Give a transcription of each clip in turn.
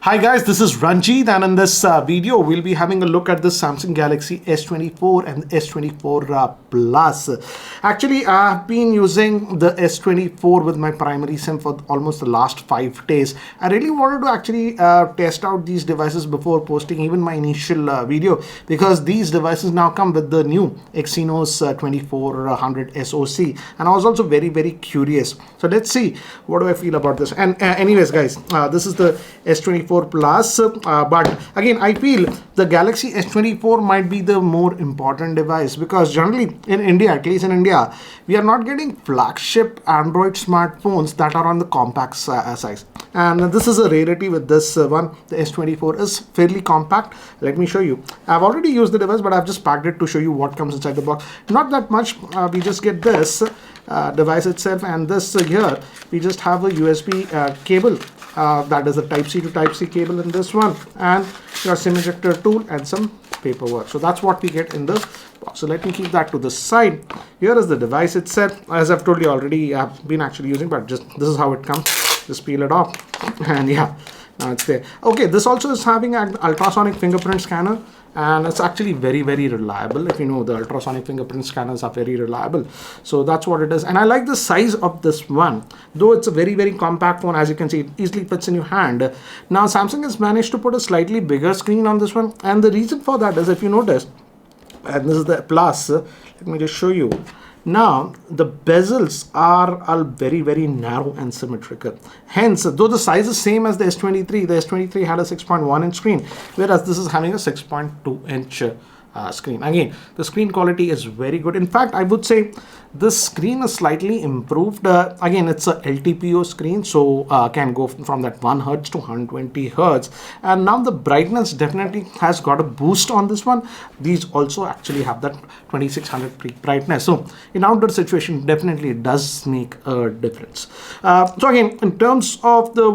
Hi guys, this is Ranjit, and in this video we'll be having a look at the Samsung Galaxy S24 and S24 Plus. Actually, I've been using the S24 with my primary SIM for almost the last 5 days. I really wanted to actually test out these devices before posting even my initial video, because these devices now come with the new Exynos 2400 SoC, and I was also very curious. So let's see what do I feel about this. And anyways guys, this is the S24 Plus, but again I feel the Galaxy S24 might be the more important device, because generally in India, at least in India, we are not getting flagship Android smartphones that are on the compact size, and this is a rarity with this one. The S24 is fairly compact. Let me show you. I've already used the device, but I've just packed it to show you what comes inside the box. Not that much. We just get this device itself, and this here we just have a USB cable. That is a Type-C to Type-C cable in this one, and your SIM ejector tool and some paperwork. So that's what we get in the box. So let me keep that to the side. Here is the device itself. As I've told you already, I've been actually using, but just this is how it comes. Just peel it off, and yeah, now it's there. Okay, this also is having an ultrasonic fingerprint scanner, and it's actually very reliable. If you know, the ultrasonic fingerprint scanners are very reliable. So that's what it is, and I like the size of this one. Though it's a very compact phone, as you can see, it easily fits in your hand. Now Samsung has managed to put a slightly bigger screen on this one, and the reason for that is, if you notice, and this is the Plus, let me just show you. Now the bezels are very narrow and symmetrical. Hence, though the size is same as the S23, the S23 had a 6.1-inch screen, whereas this is having a 6.2-inch screen. Again, the screen quality is very good. In fact, I would say this screen is slightly improved. Again, it's a LTPO screen, so can go from that 1 Hz to 120 Hz, and now the brightness definitely has got a boost on this one. These also actually have that 2600 peak brightness, so in outdoor situation definitely it does make a difference. So again, in terms of the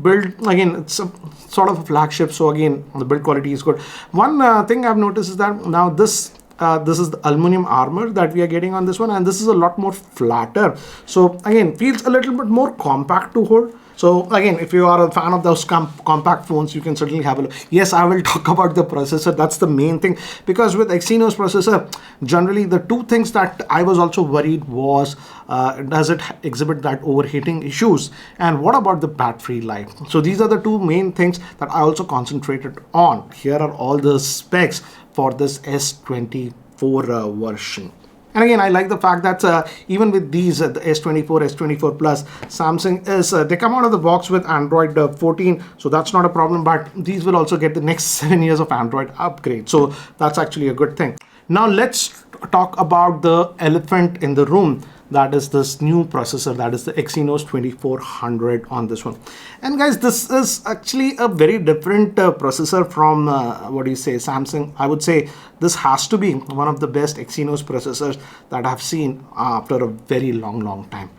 build, again it's a sort of a flagship, so again the build quality is good. One thing I've noticed is that now this is the aluminum armor that we are getting on this one, and this is a lot more flatter, so again feels a little bit more compact to hold. So again, if you are a fan of those compact phones, you can certainly have a look. Yes, I will talk about the processor. That's the main thing, because with Exynos processor, generally the two things that I was also worried was, does it exhibit that overheating issues, and what about the battery life? So these are the two main things that I also concentrated on. Here are all the specs for this S24 version. And again, I like the fact that even with these, the S24, S24 Plus, Samsung is, they come out of the box with Android 14, so that's not a problem, but these will also get the next 7 years of Android upgrade, so that's actually a good thing. Now let's talk about the elephant in the room. That is this new processor, that is the Exynos 2400 on this one. And guys, this is actually a very different processor from Samsung. I would say this has to be one of the best Exynos processors that I've seen after a very long time.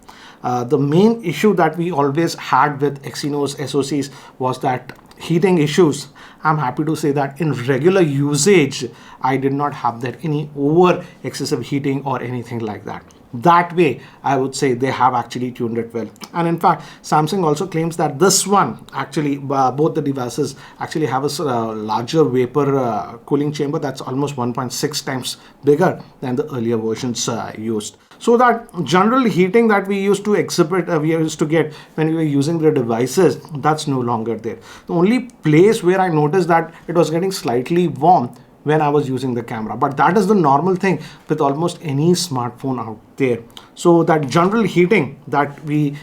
The main issue that we always had with Exynos SoCs was that heating issues. I'm happy to say that in regular usage, I did not have that any over excessive heating or anything like that. That way, I would say they have actually tuned it well. And in fact, Samsung also claims that this one, actually, both the devices actually have a larger vapor cooling chamber that's almost 1.6 times bigger than the earlier versions used. So that general heating that we used to exhibit, we used to get when we were using the devices, that's no longer there. The only place where I noticed that it was getting slightly warm when I was using the camera, but that is the normal thing with almost any smartphone out there. So that general heating that we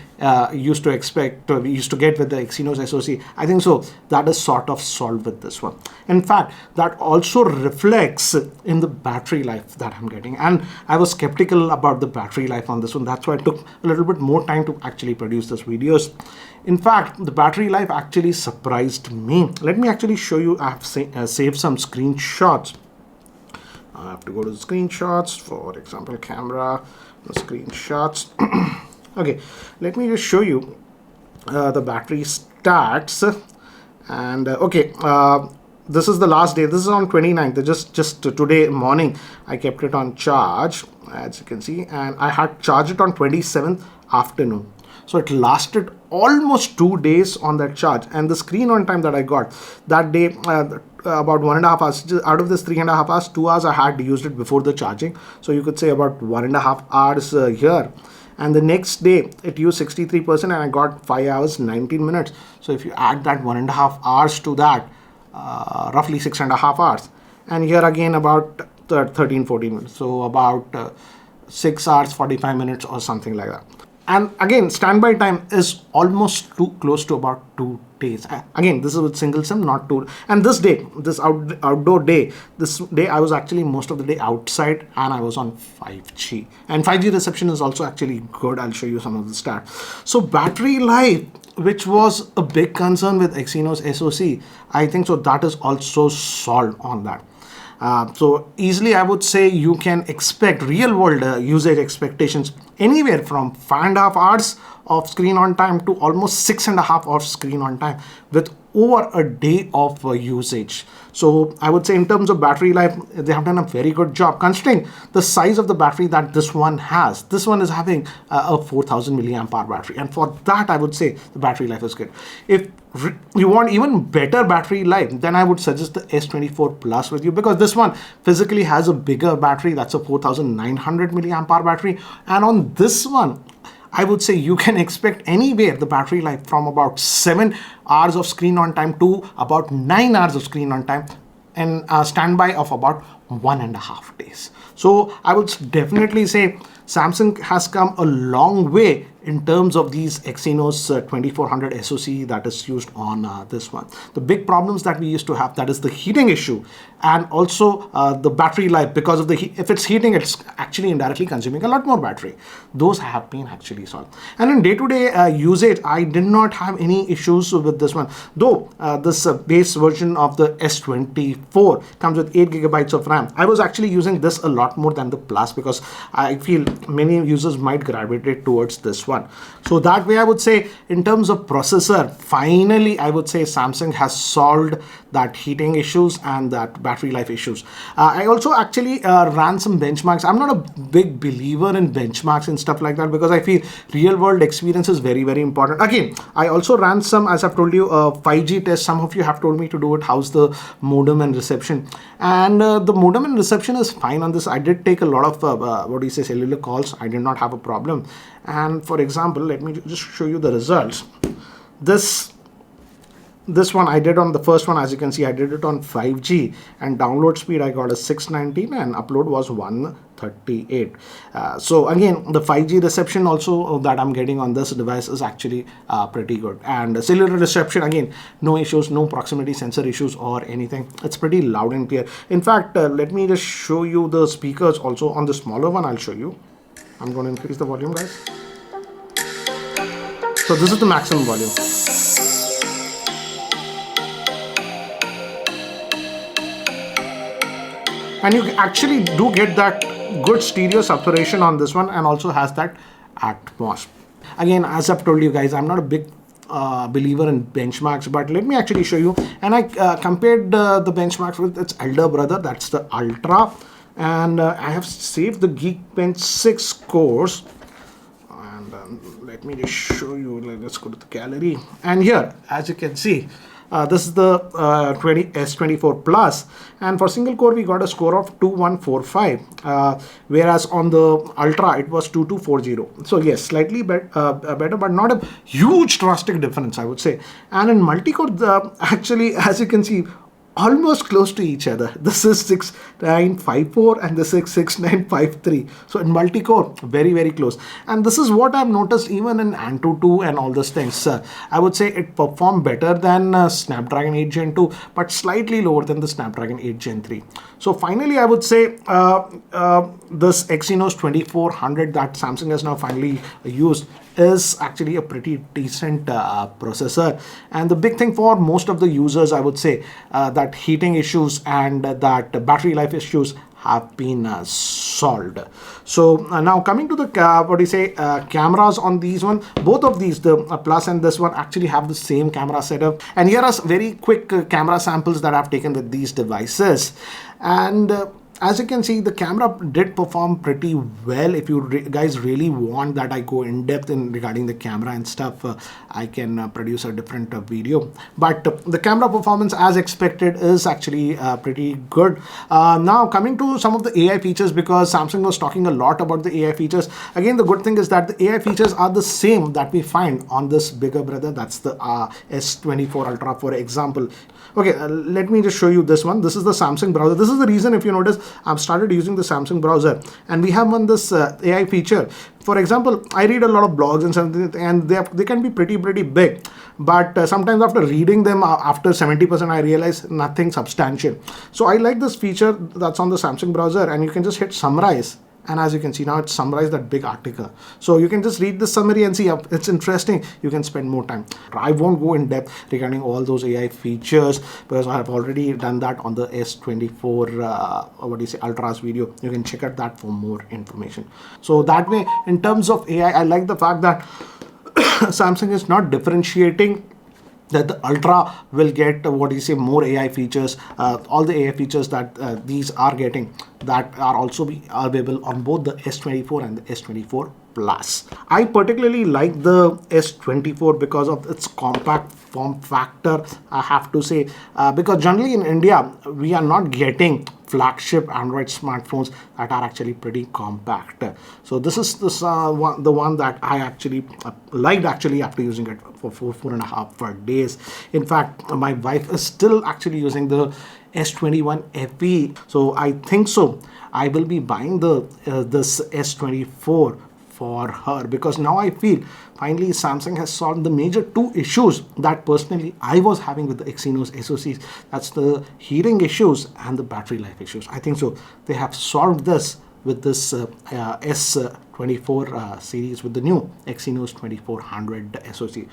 used to expect, we used to get with the Exynos SoC, I think so that is sort of solved with this one. In fact, that also reflects in the battery life that I'm getting, and I was skeptical about the battery life on this one. That's why it took a little bit more time to actually produce this videos. In fact, the battery life actually surprised me. Let me actually show you. I have saved some screenshots. I have to go to the screenshots, for example, camera, the screenshots. Okay, let me just show you the battery stats. And okay, this is the last day. This is on 29th. Just today morning, I kept it on charge, as you can see, and I had charged it on 27th afternoon. So it lasted almost 2 days on that charge. And the screen on time that I got that day, about 1.5 hours out of this 3.5 hours, 2 hours I had used it before the charging. So you could say about 1.5 hours here. And the next day it used 63% and I got 5 hours 19 minutes. So if you add that 1.5 hours to that, roughly 6.5 hours. And here again about 13-14 minutes. So about 6 hours 45 minutes or something like that. And again, standby time is almost too close to about 2 days. Again, this is with single SIM, not two. And this day, this outdoor day, this day I was actually most of the day outside and I was on 5G. And 5G reception is also actually good. I'll show you some of the stats. So battery life, which was a big concern with Exynos SoC, I think so that is also solved on that. So easily I would say you can expect real world usage expectations anywhere from 5.5 hours of screen on time to almost 6.5 hours screen on time with over a day of usage. So I would say in terms of battery life, they have done a very good job considering the size of the battery that this one has. This one is having a 4000 milliamp hour battery, and for that I would say the battery life is good. If you want even better battery life, then I would suggest the S24 Plus with you, because this one physically has a bigger battery. That's a 4900 milliamp hour battery, and on this one I would say you can expect anywhere the battery life from about 7 hours of screen on time to about 9 hours of screen on time, and a standby of about 1.5 days. So I would definitely say Samsung has come a long way in terms of these Exynos 2400 SoC that is used on this one. The big problems that we used to have, that is the heating issue and also the battery life, because of the heat. If it's heating, it's actually indirectly consuming a lot more battery. Those have been actually solved. And in day-to-day usage, I did not have any issues with this one. Though this base version of the S24 comes with 8 gigabytes of RAM. I was actually using this a lot more than the Plus because I feel many users might gravitate towards this one. So that way I would say in terms of processor, finally I would say Samsung has solved that heating issues and that battery life issues. I also actually ran some benchmarks. I'm not a big believer in benchmarks and stuff like that because I feel real world experience is very, very important. Again, I also ran some, as I've told you, 5G test. Some of you have told me to do it. How's the modem and reception? And the modem and reception is fine on this. I did take a lot of cellular calls. I did not have a problem. And for example, let me just show you the results. This one I did on the first one, as you can see, I did it on 5G, and download speed I got a 619 and upload was 138. So again, the 5G reception also that I'm getting on this device is actually pretty good. And cellular reception, again, no issues, no proximity sensor issues or anything. It's pretty loud and clear. In fact, let me just show you the speakers also on the smaller one. I'll show you. I'm going to increase the volume, guys. So this is the maximum volume. And you actually do get that good stereo saturation on this one, and also has that Atmos. Again, as I've told you guys, I'm not a big believer in benchmarks, but let me actually show you. And I compared the benchmarks with its elder brother, that's the Ultra. And I have saved the Geekbench 6 cores. And let me just show you. Let's go to the gallery. And here, as you can see, this is the S24 Plus, and for single core we got a score of 2145, whereas on the Ultra it was 2240. So yes, slightly better, but not a huge drastic difference, I would say. And in multi-core, actually, as you can see, almost close to each other. This is 6954 and this is 6953. So in multi-core, very, very close. And this is what I've noticed even in Antutu and all those things. I would say it performed better than Snapdragon 8 Gen 2, but slightly lower than the Snapdragon 8 Gen 3. So finally, I would say this Exynos 2400 that Samsung has now finally used is actually a pretty decent processor. And the big thing for most of the users, I would say, that heating issues and that battery life issues have been solved. So now coming to the cameras on these one, both of these, the Plus and this one, actually have the same camera setup. And here are very quick camera samples that I've taken with these devices. And as you can see, the camera did perform pretty well. If you guys really want that I go in depth in regarding the camera and stuff, I can produce a different video. But the camera performance, as expected, is actually pretty good. Now coming to some of the AI features, because Samsung was talking a lot about the AI features. Again, the good thing is that the AI features are the same that we find on this bigger brother, that's the S24 Ultra, for example. Okay, let me just show you this one. This is the Samsung browser. This is the reason, if you notice, I've started using the Samsung browser, and we have on this AI feature. For example, I read a lot of blogs and something, and they can be pretty big, but sometimes after reading them, after 70%, I realize nothing substantial. So I like this feature that's on the Samsung browser, and you can just hit summarize. And as you can see now, it's summarized that big article. So you can just read the summary and see if it's interesting. You can spend more time. I won't go in depth regarding all those AI features because I have already done that on the S24 Ultra's video. You can check out that for more information. So that way, in terms of AI, I like the fact that Samsung is not differentiating that the Ultra will get more AI features. All the AI features that these are getting, that are also be available on both the S24 and the S24 Plus. I particularly like the S24 because of its compact form factor, I have to say, because generally in India we are not getting flagship Android smartphones that are actually pretty compact. So this is the one that I actually liked actually after using it for four and a half days. In fact, my wife is still actually using the S21 FE. So I think so I will be buying the this S24 for her, because now I feel finally Samsung has solved the major two issues that personally I was having with the Exynos SoCs. That's the heating issues and the battery life issues. I think so they have solved this with this S24 series with the new Exynos 2400 SoC.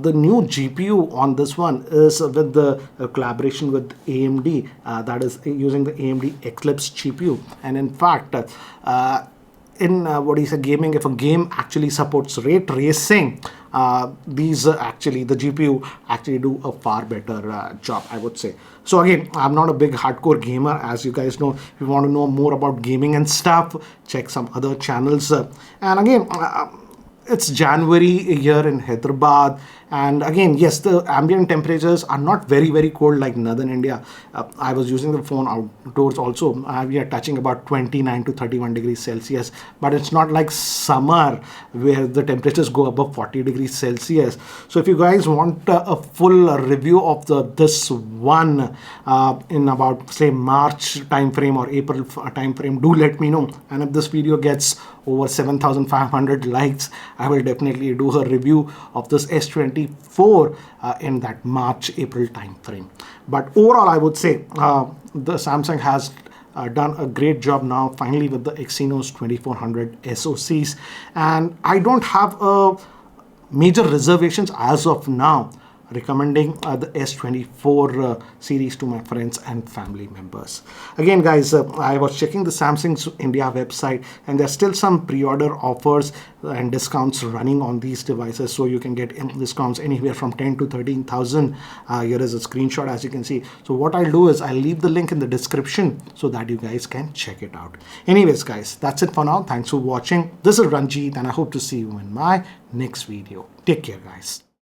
The new GPU on this one is with the collaboration with AMD, that is using the AMD Eclipse GPU. And in fact, in gaming, if a game actually supports ray tracing, these actually the GPU actually do a far better job, I would say. So again, I'm not a big hardcore gamer, as you guys know. If you want to know more about gaming and stuff, check some other channels. And again, it's January here in Hyderabad, and again, yes, the ambient temperatures are not very cold like northern India. I was using the phone outdoors also. We are touching about 29 to 31 degrees Celsius, but it's not like summer where the temperatures go above 40 degrees Celsius. So if you guys want a full review of this one in about say March time frame or April time frame, do let me know. And if this video gets over 7,500 likes, I will definitely do a review of this S24 in that March-April time frame. But overall, I would say the Samsung has done a great job now finally with the Exynos 2400 SoCs, and I don't have major reservations as of now recommending the S24 series to my friends and family members. Again guys, I was checking the Samsung's India website, and there's still some pre-order offers and discounts running on these devices, so you can get discounts anywhere from 10 to 13,000. Here is a screenshot, as you can see. So what I'll do is I'll leave the link in the description so that you guys can check it out. Anyways guys, that's it for now. Thanks for watching. This is Ranjit, and I hope to see you in my next video. Take care guys.